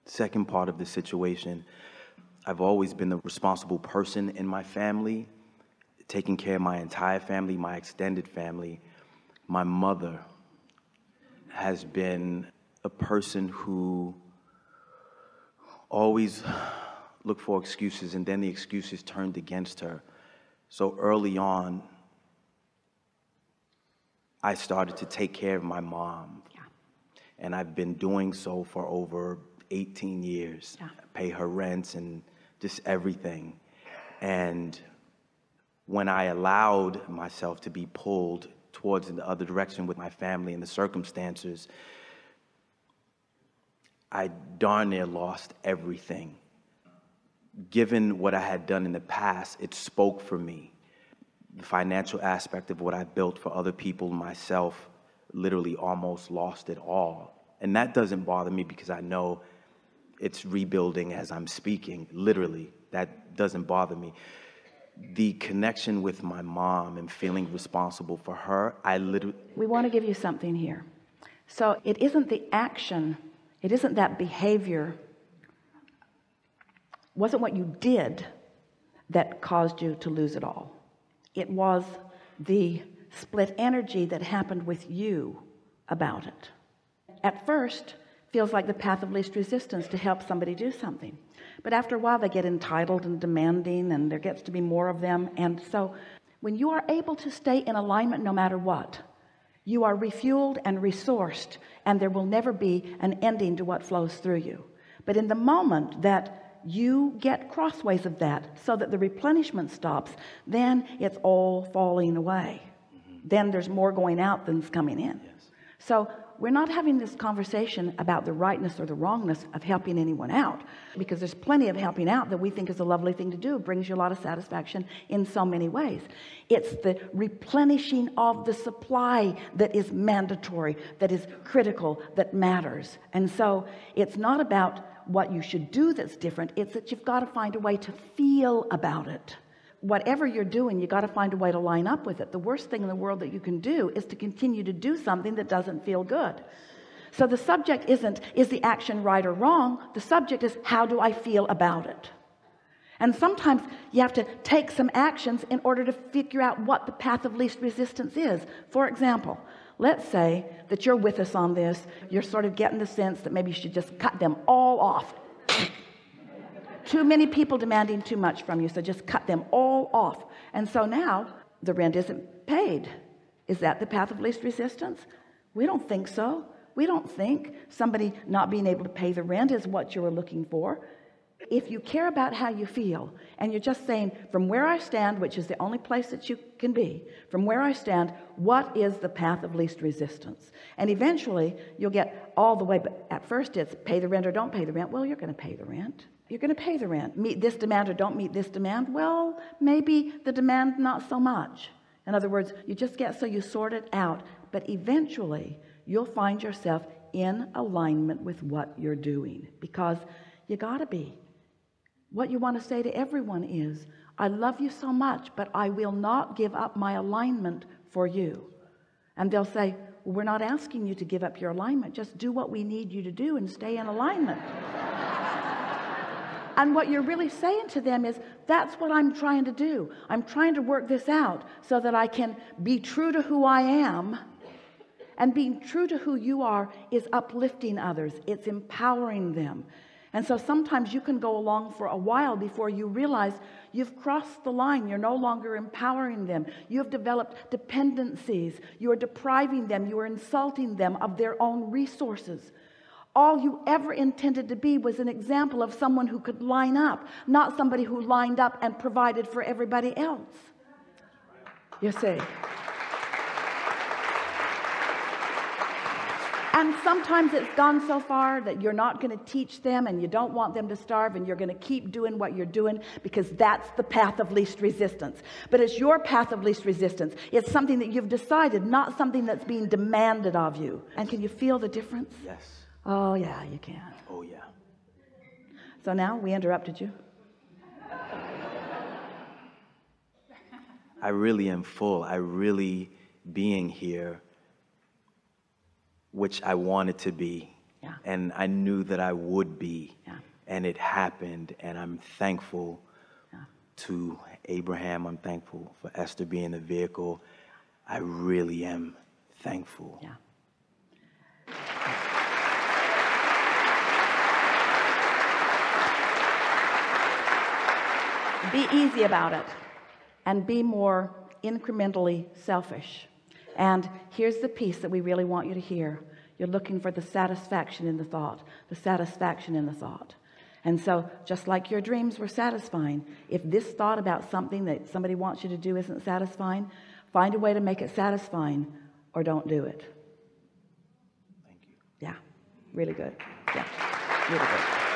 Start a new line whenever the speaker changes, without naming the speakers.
Second part of the situation, I've always been the responsible person in my family, taking care of my entire family, my extended family. My mother has been a person who always looked for excuses, and then the excuses turned against her. So early on, I started to take care of my mom.
Yeah.
And I've been doing so for over 18 years.
Yeah.
Pay her rents and just everything. And when I allowed myself to be pulled towards the other direction with my family and the circumstances, I darn near lost everything. Given what I had done in the past, it spoke for me. The financial aspect of what I built for other people, myself, literally almost lost it all. And that doesn't bother me because I know it's rebuilding as I'm speaking, literally. That doesn't bother me. The connection with my mom and feeling responsible for her,
We want to give you something here. So it isn't the action, it isn't that behavior, wasn't what you did that caused you to lose it all. It was the split energy that happened with you about it. At first, feels like the path of least resistance to help somebody do something. But after a while, they get entitled and demanding, and there gets to be more of them. And so when you are able to stay in alignment no matter what, you are refueled and resourced, and there will never be an ending to what flows through you. But in the moment that you get crossways of that so that the replenishment stops, then it's all falling away. Then there's more going out than's coming in. So we're not having this conversation about the rightness or the wrongness of helping anyone out, because there's plenty of helping out that we think is a lovely thing to do. It brings you a lot of satisfaction in so many ways. It's the replenishing of the supply that is mandatory, that is critical, that matters. And so it's not about what you should do that's different. It's that you've got to find a way to feel about it. Whatever you're doing, you got to find a way to line up with it. The worst thing in the world that you can do is to continue to do something that doesn't feel good. So the subject isn't, is the action right or wrong? The subject is, how do I feel about it? And sometimes you have to take some actions in order to figure out what the path of least resistance is. For example, let's say that you're with us on this. You're sort of getting the sense that maybe you should just cut them all off. Too many people demanding too much from you, so just cut them all off. And so now the rent isn't paid. Is that the path of least resistance? We don't think so. We don't think somebody not being able to pay the rent is what you were looking for. If you care about how you feel, and you're just saying, from where I stand, which is the only place that you can be, from where I stand, what is the path of least resistance? And eventually you'll get all the way, but at first it's pay the rent or don't pay the rent. Well, you're going to pay the rent. You're going to pay the rent. Meet this demand or don't meet this demand. Well, maybe the demand not so much. In other words, you just get so you sort it out, but eventually you'll find yourself in alignment with what you're doing, because you got to be. What you want to say to everyone is, I love you so much, but I will not give up my alignment for you. And they'll say, well, we're not asking you to give up your alignment. Just do what we need you to do and stay in alignment. And what you're really saying to them is, that's what I'm trying to do. I'm trying to work this out so that I can be true to who I am. And being true to who you are is uplifting others. It's empowering them. And so sometimes you can go along for a while before you realize you've crossed the line. You're no longer empowering them. You have developed dependencies. You are depriving them. You are insulting them of their own resources. All you ever intended to be was an example of someone who could line up, not somebody who lined up and provided for everybody else. You see? And sometimes it's gone so far that you're not going to teach them, and you don't want them to starve, and you're going to keep doing what you're doing because that's the path of least resistance. But it's your path of least resistance. It's something that you've decided, not something that's being demanded of you. And can you feel the difference?
Yes.
Oh yeah, you can.
Oh yeah.
So now we interrupted you.
I really am full. I really being here, which I wanted to be,
Yeah.
And I knew that I would be.
Yeah.
And it happened, and I'm thankful to Abraham. I'm thankful for Esther being the vehicle. I really am thankful.
Yeah. Be easy about it and be more incrementally selfish. And here's the piece that we really want you to hear. You're looking for the satisfaction in the thought, the satisfaction in the thought. And so just like your dreams were satisfying, if this thought about something that somebody wants you to do isn't satisfying, find a way to make it satisfying or don't do it.
Thank you.
Yeah, really good. Yeah, really good.